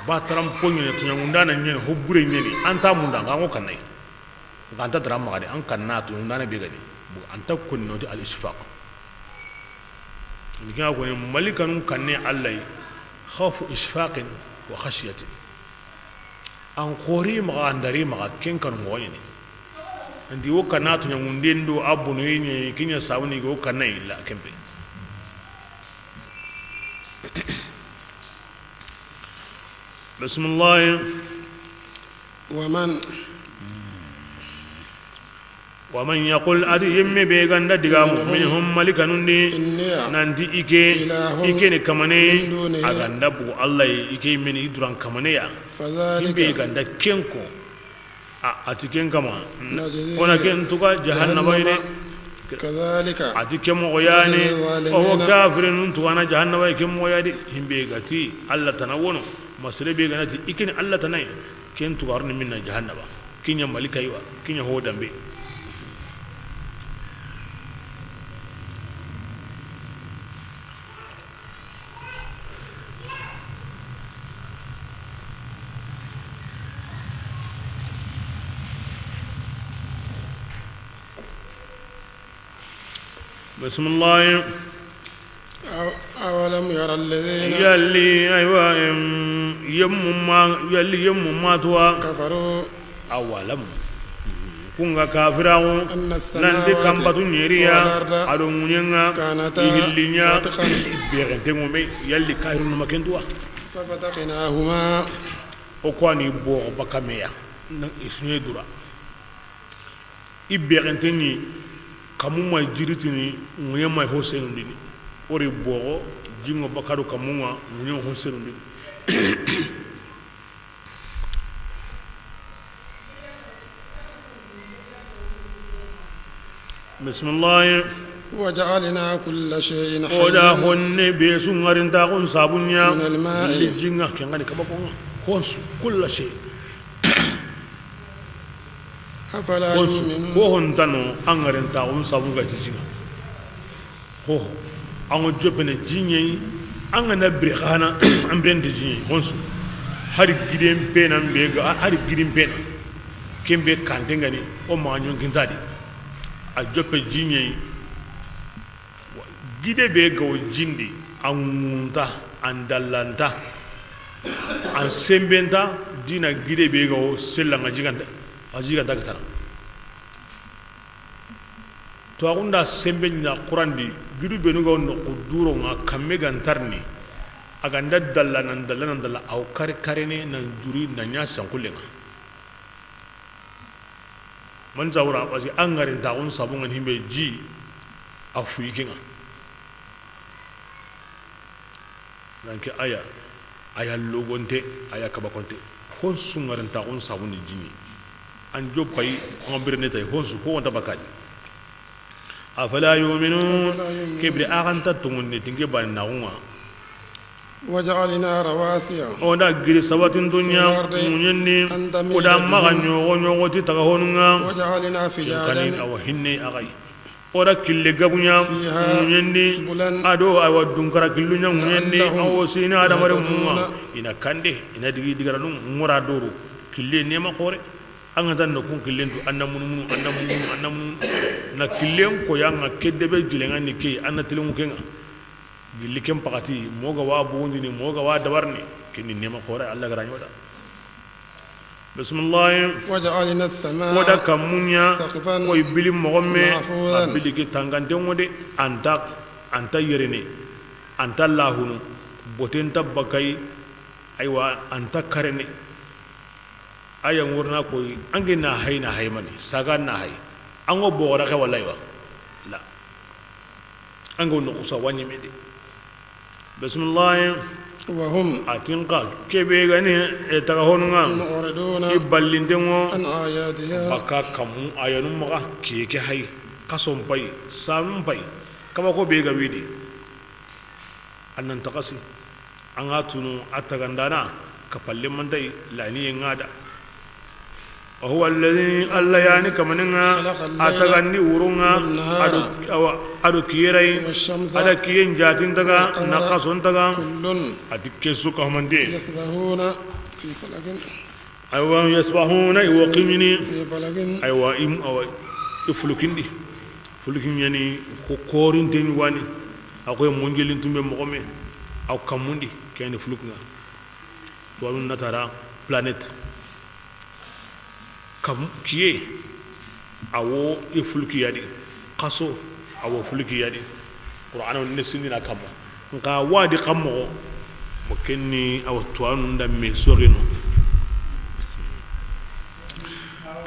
Speaker 1: ba taram ponyo ne tunya mundana nyene hobbure nyene anta munda ngango kanai nganta drama gade an kanna to mundana be gade anta konni no ti al-ishfaq nikin ko malikanun kanne Allah khawfu ishfaqin wa khashyatin an qori ma andari ma ken kan moyini andi wo kanatu nyangundendo abunu yini kinya sawni go kanai la kempe bismillah ومن يقول أديم بيغان دغام منهم ملكا نندي نانتي إيكي كماني أغان دبو الله إيكي من إدران كماني بيغان دا كينكو أتي كين كما ونا كين توكا جهنم بايني
Speaker 2: كذلك
Speaker 1: أتي كم وياني وهو كافر نتوانا جهنم باي كم ويادي هم بيغاتي الله تناونو مسري بيغانتي إيكي الله تناي كين توكارني من جهنم كين ملكا يوا كين هو دمبي بسم الله
Speaker 2: أولم يرى الذين
Speaker 1: يلي أيوا يم ما توا
Speaker 2: كفروا
Speaker 1: أولم كونغا كافراو نندي كامباتو نيريا أدو مونينغا يهلينيا بيرنتيمو مي يلي كايرون ما كنتوا
Speaker 2: ففتقناهما
Speaker 1: أكواني بو بكاميا إسني دورا إبيرنتيني kamu ma jiritini ngunya ma hosenu ndini ori bogo jingo bakaru kamu ma ngunya hosenu ndini bismillah
Speaker 2: وجعلنا كل شيء حي
Speaker 1: oda honne be sungarin ta kun sabunya
Speaker 2: من الماء
Speaker 1: jinga kengani kabako honsu kulla shay
Speaker 2: أفلا يؤمنون
Speaker 1: وهن تنو أنغرن تاون سابون غتيجينا هو أنغ جبنا جيني أنغنا بريخانا أمبرن تجيني هونسو هاري غيدين بينا بيغا هاري غيدين بينا كم بي كانتينغاني أو ما نيون كنتادي أجوب جيني غيدي بيغا وجيندي أنغونتا أندالانتا أن سيمبنتا دينا غيدي بيغا وسلانغا جيغانتا ajiga dagtana to agunda sembe na qurandi gidu benu go no quduro nga kamme gantarni aganda dalla aw karene nan juri na nya sankulenga man zawra basi angarin ta on sabungan himbe ji afu yikinga nanke aya logonte aya kabakonte hon sungarin ta on sabuni jini anjo pay on birne tay honsu ko wonta bakadi afala yu'minun kibri aganta tungunni tinge ban naunga
Speaker 2: وجعلنا رواسي
Speaker 1: oda giri sabatin dunya munyenni oda maganyo wonyo ti tagahonunga
Speaker 2: وجعلنا
Speaker 1: kani
Speaker 2: فجاجا
Speaker 1: aw hinne agay oda kille gabunya munyenni ado aw dunkara killunya munyenni aw sina ada mare munga ina kande ina digi digaranum ngura doru kille nema khore angata no kun killen to annamun na killen ko yanga kedebe jilenga ni ke anatilu kenga gillikem pakati moga wa buundi ni moga wa dabarni kini nema khore Allah garanyo da bismillah
Speaker 2: وجعلنا السماء
Speaker 1: wada kamunya
Speaker 2: سقفا
Speaker 1: ko ibili mogomme
Speaker 2: محفوظا
Speaker 1: abili ki tangante ngode anta yerene anta lahunu botenta bakai aywa anta karene ayan wurna koy ange na haymani saga na hay ango bora ka wallahi wa la ango no kusa wani mede bismillah
Speaker 2: وهم
Speaker 1: atinqa kebe gani etaga honunga
Speaker 2: معرضون
Speaker 1: iballindengo
Speaker 2: عن آياتها
Speaker 1: baka kamu ayanu maga keke hay kasom pay sam pay kama ko be ga widi annan takasi anga tunu atagandana kapalle mandai lani ngada وهو الذي الله يعني كمننا أتغني ورنا أدو كيري أدا كين جاتين تغا نقصون تغا
Speaker 2: كل
Speaker 1: أتكسو كهمندي
Speaker 2: يسبحون في فلك
Speaker 1: أيوة يسبحون يوقمني
Speaker 2: في فلك
Speaker 1: أيوة إم أو يفلكين دي فلكين يعني كورين تيمي واني akoy mongelin tumbe mogome aw kamundi kene fuluknga to wonu natara planète kam kiye awo e fulki yadi qaso awo fulki yadi qur'an on nesindina kamma nka wadi kammo mo kenni aw to wonu ndam sorino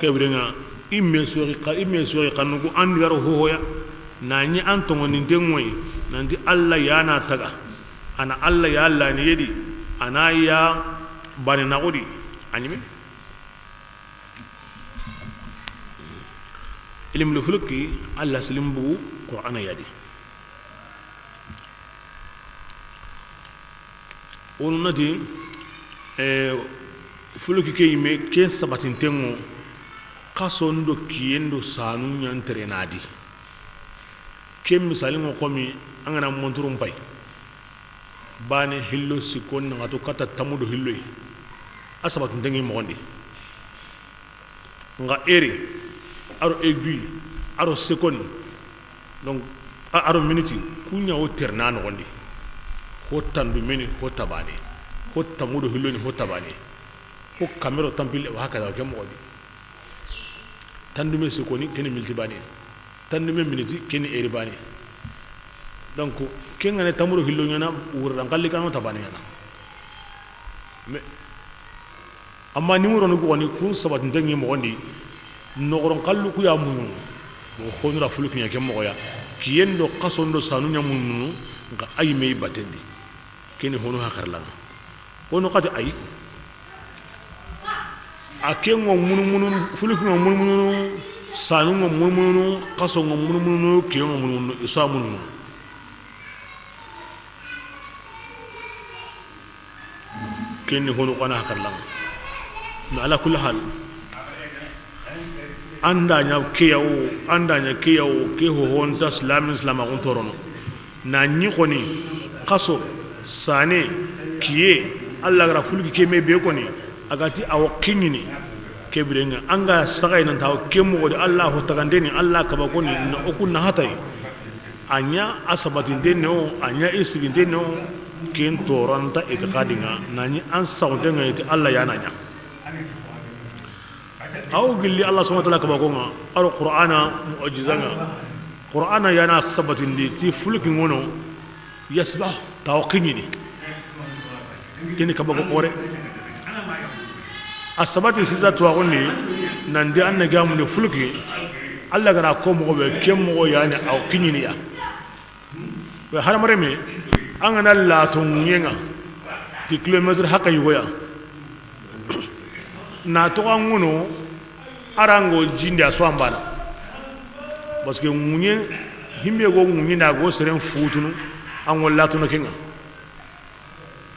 Speaker 1: kebrenga imme sori kanugo andi garo hoya nani antongo ni dengoy nanti alla yana taga ana alla ya alla ni yedi ana ya bani nagodi anime ilim lu fulki alla slimbu qur'ana yadi onu nati fulki ke yime ke sabatin tengo kasondo kiyendo sanu nyantere nadi kem misali ngo komi angana monturum pay bane hillo sikon nga to kata tamudo hillo asabat ndengi mondi nga eri aro aiguille aro sekon donc aro minute kunya o terna no gondi ho tandu meni ho tabane ho tamudo hillo ni ho tabane ho camera tampile wa haka ke mondi tandume sekoni keni miltibani tandume minute keni eri bani donc kengane tamuro hillo nyana wurran kalli kanu tabani nyana mais amma ni wuro nugo woni kun sabat ndengi mo wondi nogoron kallu ku ya munu mo honura fulu kinya ke mo ya kiyendo qasondo sanu nya munu nga ay mey batendi keni honu hakarlan hono kati ay akengo munu fuluki ngo munu sanu ngo munu qaso ngo munu kiyo ngo munu isa munu kenni hono kana hakarlan ma ala kulli hal andanya kiyawo ke ho honta islam on torono na nyi koni qaso sane kiye alla gara fuluki ke me be koni agati aw kinyini kebrenga anga sagay nan taw kemo de allah tagandeni allah kaba koni na okunna hatay anya asabati denno anya isigi denno ken toranta itiqadinga nani an sawdenga iti allah yananya aw gilli allah subhanahu wa ta'ala kaba konga alqur'ana mu'jizanga qur'ana yana sabati nditi fulki ngono yasbah taw kinyini kini kaba ko kore asabati sisa to agoni nandi anna gamu ne fulki alla gara ko mo be kemmo yani aw kinyini ya be haramare me angana la to munyenga ti kilometer haka yugoya na to angono arango jinde aso ambana parce que munye himbe go munye na go seren futunu angol la to no kinga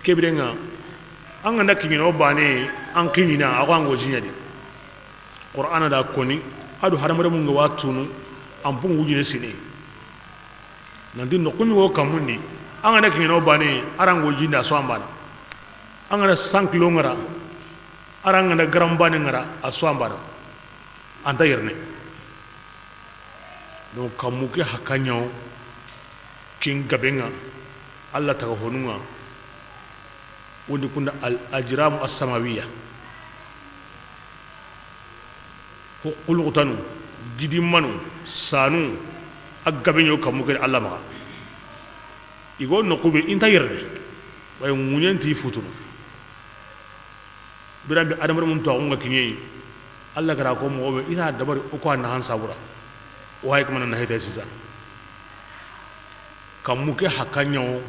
Speaker 1: kebrenga angana kinyino bane an kinyina awango jinyadi qur'ana da koni adu haramare mun ga watunu an pun wujine sine nandi no kumi wo kamundi angana kinyino bane arango jinda so ambana angana 5 kilo ngara arangana gram bane ngara aso ambana anta yerne do kamuke hakanyo king gabenga alla taga honunga wodi kunda al ajram as-samawiyya ko qulqutanu gidimanu sanu agabenyo kamuke alla ma igo no kube inta yerne way munyenti futunu birambe adamar mun to ngonga kinyi alla gara ko mo be ina dabar ko na han sabura way ko man na heta sisa kamuke hakanyo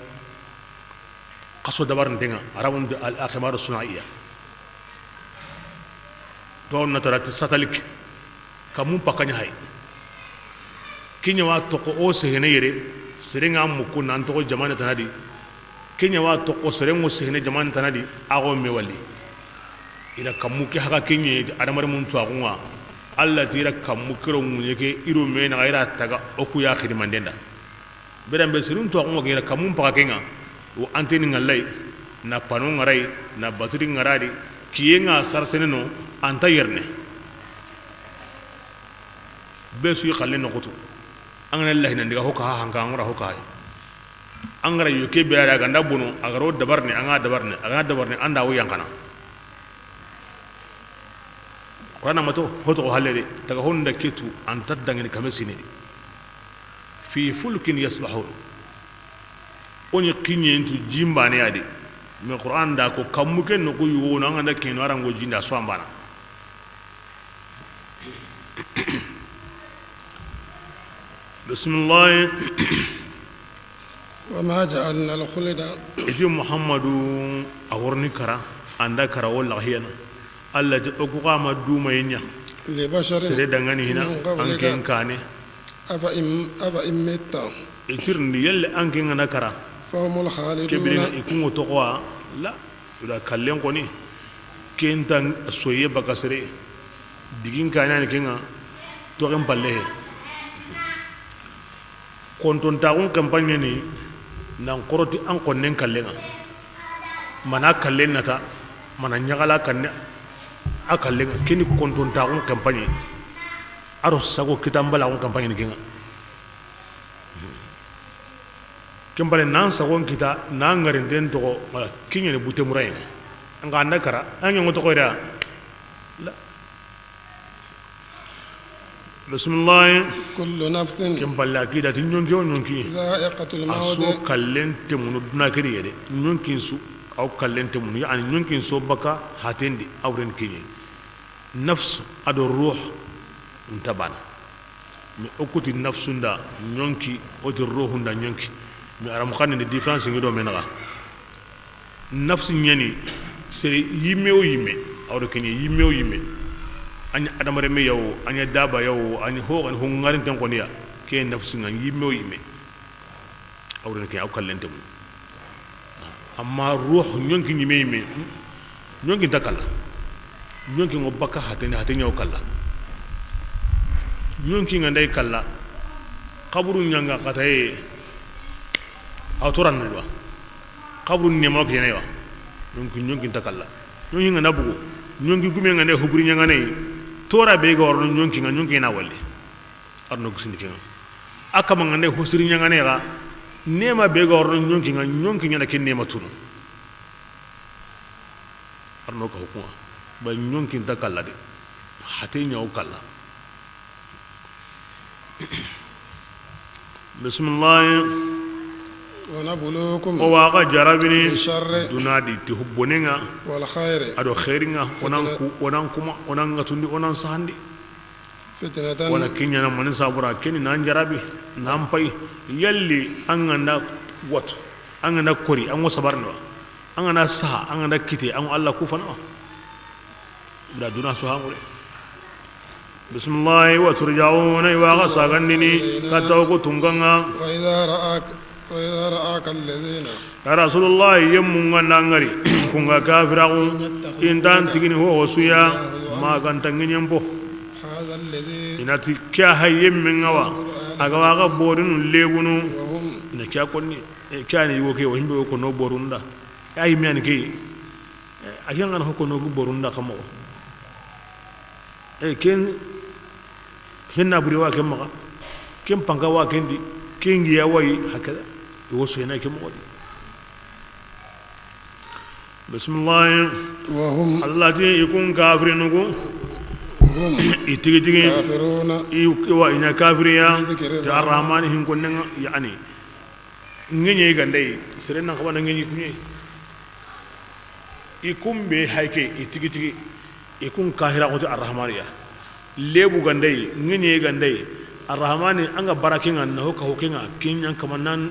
Speaker 1: qaso dabar ndenga arabun al akhmar sunaiya don natarat satalik kamun pakanya hay kinya wa to ko o sehene yere serenga muku nan to jamana tanadi kinya wa to ko serengo sehene jamana tanadi ago me wali ila kamuke haka kinye adamar mun to agunwa alla tira kamukiro munyeke iro me na ira taga oku ya khidmandenda berambe serun to agunwa ila kamun pakakenga o anteni ngalai na panu ngarai na batiri ngaradi kiyenga sarseneno anta yerne besu yi khalle no kutu angana allah nan diga hoka hanga ngura hoka angara yuke be ala ganda bono agaro dabarne anga dabarne anda wo yankana wana mato hoto halere daga honda ketu anta dangani kamesini fi fulkin yasbahun oni kinyentu jimbane ade me qur'an da ko kamuke no ko yugo no anga ken warango jinda so ambana bismillah
Speaker 2: وما جعلنا الخلد
Speaker 1: إتي محمد أورني كرا عندا كرا والله هنا الله تبقى ما دوما ينيا
Speaker 2: لبشر
Speaker 1: سردعني هنا أنكين كاني
Speaker 2: أفا إن مت
Speaker 1: إتيرني يل أنكين أنا كرا
Speaker 2: فهم الخالدون
Speaker 1: كبرنا يكون تقوى لا ولا كلام كوني كنتان سوية بكسرة دين كاني أنكينا توكم بالله كنتون تاون كمبانيا ني nan koroti an konnen kallenga mana kallen nata mana nyagala kanne a kallenga kini konton ta on campagne aro sago kitambala on campagne ni kinga kembale nan sago kita nan ngarin den to wala kinya ne bute muray anga anda kara an ngonto ko ida la bismillah
Speaker 2: kullu nafsin
Speaker 1: kembale akida tin nyonki
Speaker 2: dha'iqatul maut
Speaker 1: aso kallente munu duna kiri yede nyonkin su aw kallente munu yani nyonkin so baka hatendi awren kinye nafs ado ruh ntabana mi okuti nafsunda nyonki oti ruhunda nyonki mi aram khane ni difference ngi do menaga nafs nyani sere yimme o yimme awdo kinye yimme o yimme ani adamare me yaw ani daba yaw ani ho an hungarin tan koniya ke nafsu ngan yimme o yimme awren ke aw kallente mun amma ruh nyonki yimme yimme nyonki takala nyonki ngo baka hatene o kala nyonki ngandai kala qabru nyanga kataye autoran ne wa qabru ne mo ke ne wa nyonki takala nyonki ngana bugo nyonki gume ngane huburi nyanga ne tora be ga orno nyonki na walle arno gusindi kenga akama ngane hosiri nyanga ne ga nema be ga orno nyonki nyana ken nema tunu arno ko hukuma ba nyonki takala de hate nyaw kala bismillah
Speaker 2: ونبلوكم
Speaker 1: وواقع جرابني
Speaker 2: بالشر
Speaker 1: دونادي تحبونينا
Speaker 2: والخير
Speaker 1: ادو خيرنا ونانكو تندي ونان ساندي
Speaker 2: فتنة
Speaker 1: ولكن يانا من صبرا كني نان جرابي نام باي يلي انغنا وات انغنا كوري انو صبرنا انغنا سها انغنا كيتي ان الله كفنا دا دونا سو هاموري بسم الله وترجعون وواقع ساغندني كتوكو تونغا
Speaker 2: وإذا رآك الذين
Speaker 1: يا رسول الله يمون نانغري كونغا كافراو إنتان تيغني هو وسويا ما كان تنغني يمبو
Speaker 2: هذا الذي
Speaker 1: إناتي كيا هاي يمين غوا أغواغا بورن ليبونو
Speaker 2: وهم
Speaker 1: نكيا كوني كياني يوكي وهمبو يوكو نو بوروندا أي ميان كي أكيان غانا هوكو نو بوروندا خمو كين هنا بريوا كمغا كم بانغوا كندي كينغي يواي هكذا يوصينا كم قولي بسم الله
Speaker 2: وهم
Speaker 1: الذي يكون كافرين
Speaker 2: وهم
Speaker 1: يتيجي
Speaker 2: كافرون
Speaker 1: يوا إن كافريا الرحمن هم كنا يعني نيجي عندي سرنا كمان نيجي كني يكون بهايكي يتيجي يكون كاهرا قلت الرحمن يا ليبو عندي نيجي عندي الرحمن أنغا باراكين أنه كهوكينا كين كمانان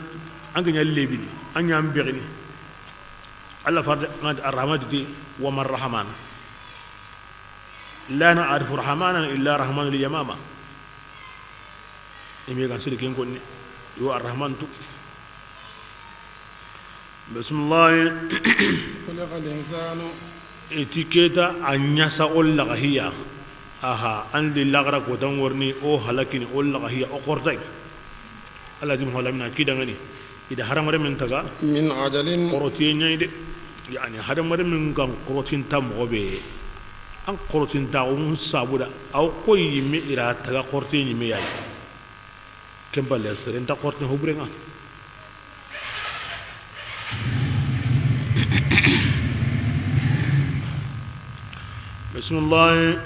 Speaker 1: أنغا يلبيني أنغا يمبغني الله فرد الرحمن دي وما الرحمن لا نعرف رحمانا إلا رحمن اليمامة إمي كان سيدي كين كوني يو الرحمن تو بسم الله
Speaker 2: خلق الإنسان
Speaker 1: اتيكيتا أنياسا أولا غهيا aha andi lagra ko tan worni o halakini o laga hiya o qortay Allah jim holamna kidangani ida haramare men taga
Speaker 2: من عجل
Speaker 1: qorotin nyayde yani haramare men kan qorotin tam gobe an qorotin ta on sabuda aw koy mi ira taga qortin mi yayi kembal seren ta qortin hobrenga bismillah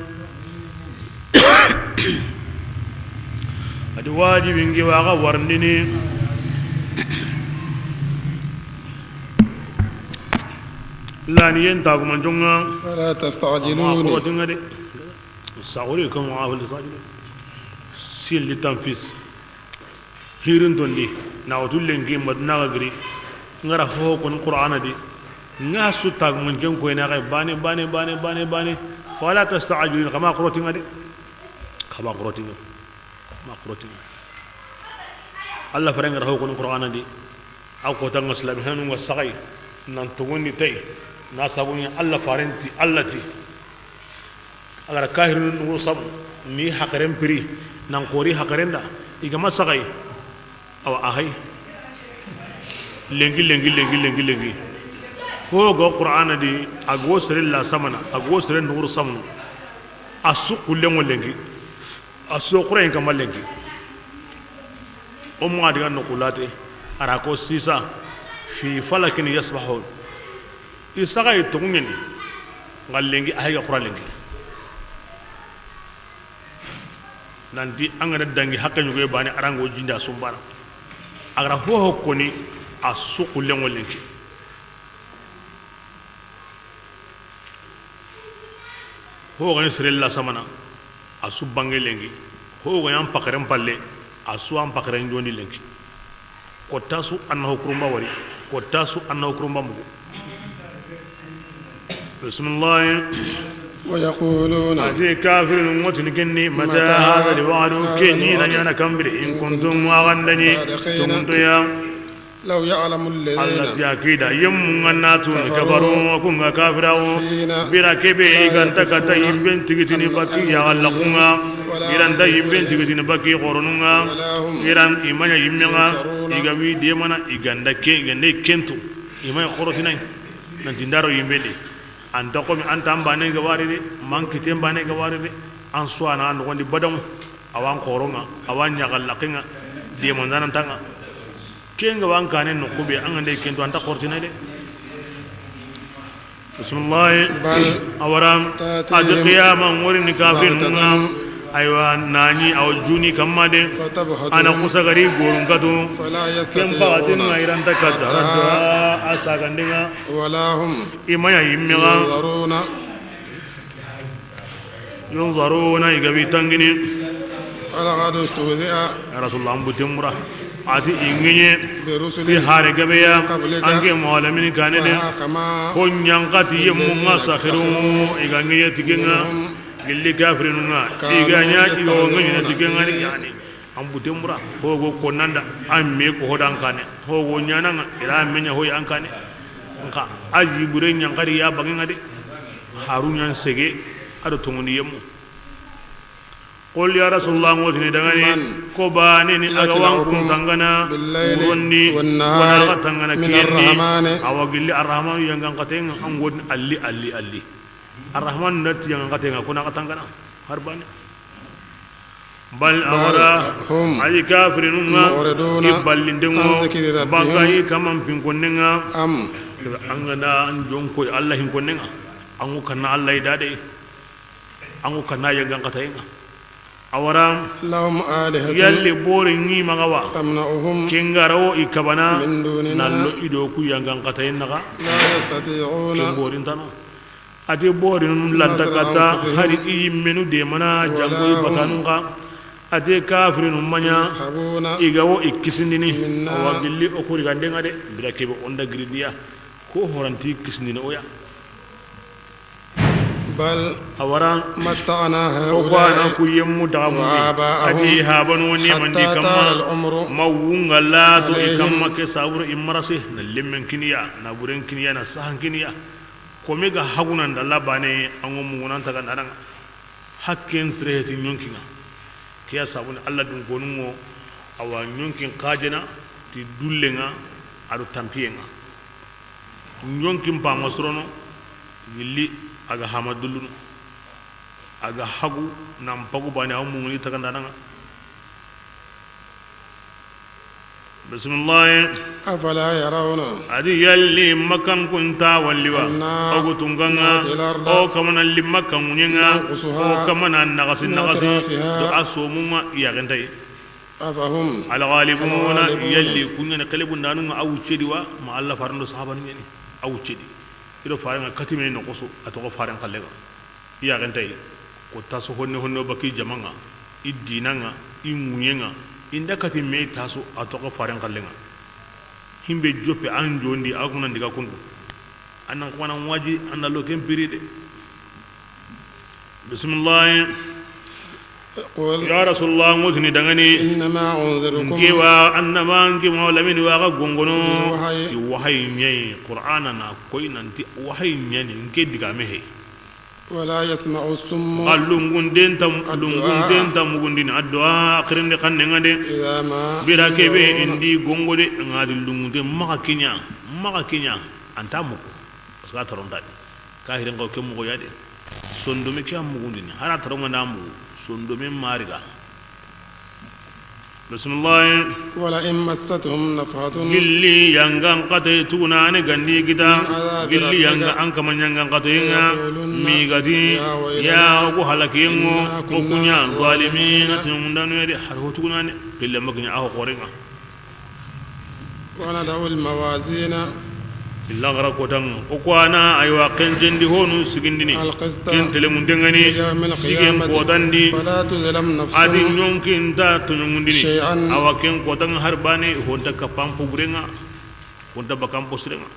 Speaker 1: adi wajibin gi waga warndini lani yenta kuma jonga
Speaker 2: فلا
Speaker 1: ma
Speaker 2: تستعجلون
Speaker 1: ko tinga de sawri ko ma wal sajid sil li tanfis hirin tondi na watul lengi madna ga gri ngara ho ko qur'ana di nga su tag mun jon ko ina ga bane fala tasta'jilun kama qrotinga de kama qrotinga ma qrotinga Allah faranga ho ko qur'ana di ako tanga islam hanu wa sagai nan tuguni tay na sabuni Allah farenti allati agar kahirun rusab ni hakaren pri nan kori hakarenda iga masagai aw ahay lengi ho go qur'ana di agwo sirilla samana agwo sirin nur samnu asu kullen lengi asu qur'an kamal lengi umma diga no kulate ara ko sisa fi falakin yasbahun isaga itungeni ngalengi ayga qur'an lengi nanti angada dangi hakka nyugo bani arango jinda sumbana agra ho koni asu kullen lengi ho gani sirilla samana asu bange lengi ho gani am pakaren palle asu am pakaren joni lengi ko tasu annahu kurumba wari ko tasu annahu kurumba mugo bismillah
Speaker 2: ويقولون
Speaker 1: أتي كافر متنكني متى هذا الوعد كني نجانا كمبر إن كنتم وغندني تمنت يا
Speaker 2: لو يعلم الذين
Speaker 1: التي أكيد يم الناتون كفروا وكنا كافروا بلا كبي كان تكتا يبين تجتني بكي يا الله إيران دا يبين تجتني بكي قرنونا إيران إيمان يمنا إيجابي ديمانا إيجاندا كي إيجاندا كنتو إيمان خروتنا نتندارو يبيني anta ko mi anta mbane ga waride manki te mbane ga waride an suwana an gondi badam awan koronga awan nyagal lakinga de mon nan tanga kenga wan kanen no kube an ande kendo anta kortina de bismillah awaram ad qiyaman warin kafin aywa nani aw juni kamade ana kusagari gorun katu kemba tin ngairan takata asagandinga
Speaker 2: ولا هم
Speaker 1: imaya yimmiga
Speaker 2: ينظرون
Speaker 1: yunzaruna igabi tangini
Speaker 2: ولقد استهزئ
Speaker 1: ya rasulullah ambutimura ati inginye
Speaker 2: برسل
Speaker 1: ti hare gabeya
Speaker 2: قبلك
Speaker 1: ange molamini kanene
Speaker 2: فما
Speaker 1: konyankati yemmunga sakhiru igangiye tikenga gilli kafirunga iganya igonganya tikenga ni yani ambutimura hogo konanda amme ko hodan kane hogo nyananga ira menya hoy ankane nka aji bure nyankari ya bangenga de harunyan sege ado tongoni yemu qul ya rasulullah ngotini dangani ko bane ni aga wankun tangana uronni wana tangana kiyeni awagilli arrahman yangan katenga angon alli arrahman nati yangan katenga kuna katangana harbane bal awara ay kafirunga iballindengo bagai kamam pinkonenga
Speaker 2: أم
Speaker 1: angana jonko allah hinkonenga angu kana allah idade angu kana yangan katenga awara
Speaker 2: لهم آلهة
Speaker 1: yalli bore ngi magawa
Speaker 2: تمنعهم
Speaker 1: kengarawo ikabana
Speaker 2: من دوننا
Speaker 1: nallo ido ku yangan katayin naga
Speaker 2: لا يستطيعون
Speaker 1: borin tano ate borin ladda kata hari imenu de mana jango batanunga ate kafirin manya
Speaker 2: يسحبون
Speaker 1: igawo ikisindini wa gilli okuri gandenga de bila kebe onda gridiya ko horanti kisindini oya
Speaker 2: بل
Speaker 1: awara
Speaker 2: متعنا
Speaker 1: ko bana
Speaker 2: هؤلاء
Speaker 1: ku yemmu damu
Speaker 2: وآباءهم
Speaker 1: adi habanu woni mandi
Speaker 2: حتى طال
Speaker 1: kamma
Speaker 2: العمر
Speaker 1: mawunga lato
Speaker 2: عليهم.
Speaker 1: ikamma ke sabur immarasi na limmen kiniya na buren kiniya na sahan kiniya ko mega hagunan da labane an go mungunan ta kan adan hakken sireheti nyonkinga kiya sabun Allah dun gonun mo awa nyonkin kajena ti dullenga adu tampiyenga nyonkin pa masrono gilli aga hamadulun aga hagu nam pagu bani aw munguni ta kan adan bismillah
Speaker 2: أفلا يرون
Speaker 1: adi yalli makan kunta walliwa
Speaker 2: Anna
Speaker 1: ogu tunganga o kamana limakan munyenga o kamana nagasi do asomuma yagentai
Speaker 2: أفهم
Speaker 1: alghalibuna yalli kunya qalibun nanu awchedi wa ma alla farndo sahaban ngeni awchedi ido faranga katime no qoso atoko faran kallega yagentai ko taso honno baki jamanga idinanga imunyenga inda katime taso atoko faran kallega himbe joppe an jondi akuna ndiga kundu anan ko nan waji andalo ken piride bismillah
Speaker 2: قل
Speaker 1: ya rasulullah mutni dangani
Speaker 2: إنما أنذركم
Speaker 1: ngewa annama ngi mawlamin wa ga gongono ti wahay nyai qur'ana na koy nanti wahay nyani nge diga mehe
Speaker 2: ولا يسمع الصم
Speaker 1: lungun dentam mugundin addu'a akhirinde kanne ngade
Speaker 2: إذا ما
Speaker 1: bira kebe indi gongode ngadi lungunde maka kinya antamu ska taronda ka hiren ko kemu ko yade sondome kya mugundin hara taronga namu sondome mariga bismillah
Speaker 2: ولئن مستهم نفحة
Speaker 1: gilli yangan qate tunane gandi gita gilli yanga an kamanyangan qatenga mi gati ya ko halakengo ko kunya zalimin tumundanu yadi har ho tunane gilla magnya aho qorenga
Speaker 2: وندع الموازين
Speaker 1: illa gara kotan o kwana aywa kenjendi honu sigindini
Speaker 2: القسط
Speaker 1: kentele mundengani
Speaker 2: يوم
Speaker 1: sigen
Speaker 2: القيامة
Speaker 1: kodandi
Speaker 2: فلا تظلم نفس
Speaker 1: adi nyonkinta tunyungundini
Speaker 2: شيئا
Speaker 1: awaken kotan harbani honta kapampu burenga honta bakampu sirenga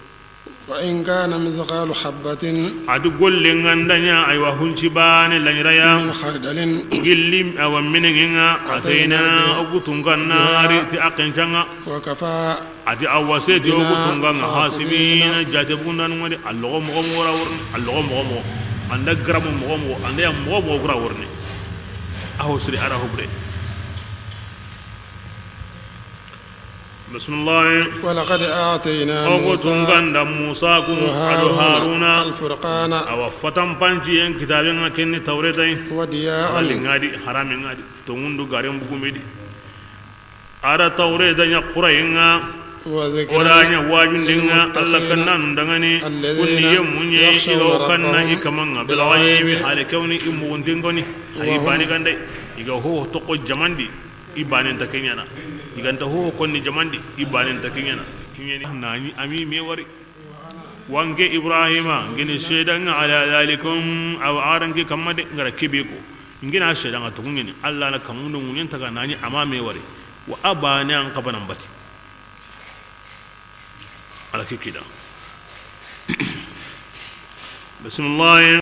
Speaker 2: وإن كان مثقال حبة
Speaker 1: adu golle ngandanya aywa hunci bane lanyiraya
Speaker 2: من خردل
Speaker 1: gillim awa minenga atayna ogutungan nari ti aqentanga
Speaker 2: وكفى
Speaker 1: adi awaseti ogutungan hasibina jate bundan ngadi allogo mo wora worni allogo mo anda gramu mo anda ya mo gura worni aho siri ara hubre bismillah
Speaker 2: ولقد آتينا
Speaker 1: ogutungan da musa ku adu haruna
Speaker 2: الفرقان
Speaker 1: awa fatan panci en kitabenga kenni tawretai
Speaker 2: ودياء
Speaker 1: ngadi harame ngadi to mundu garen bugumedi ara tawreta nya qurayenga
Speaker 2: وذكر
Speaker 1: oranya wajundinga alla kannan dangani kunni yemunye igo kanna ikamanga bil ghaibi hal kawni imundingoni hari bani gande iga ho to ko jamandi ibane takenyana iganta ho konni jamandi ibane takenyana kinyeni nani ami me wari wange ibrahima ngene shedanga ala zalikum aw arange kamade ngara kibeko ngina shedanga to ngene alla na kamundu ngunen taga nani amame wari wa abane an qabanan bati ala kikida bismillah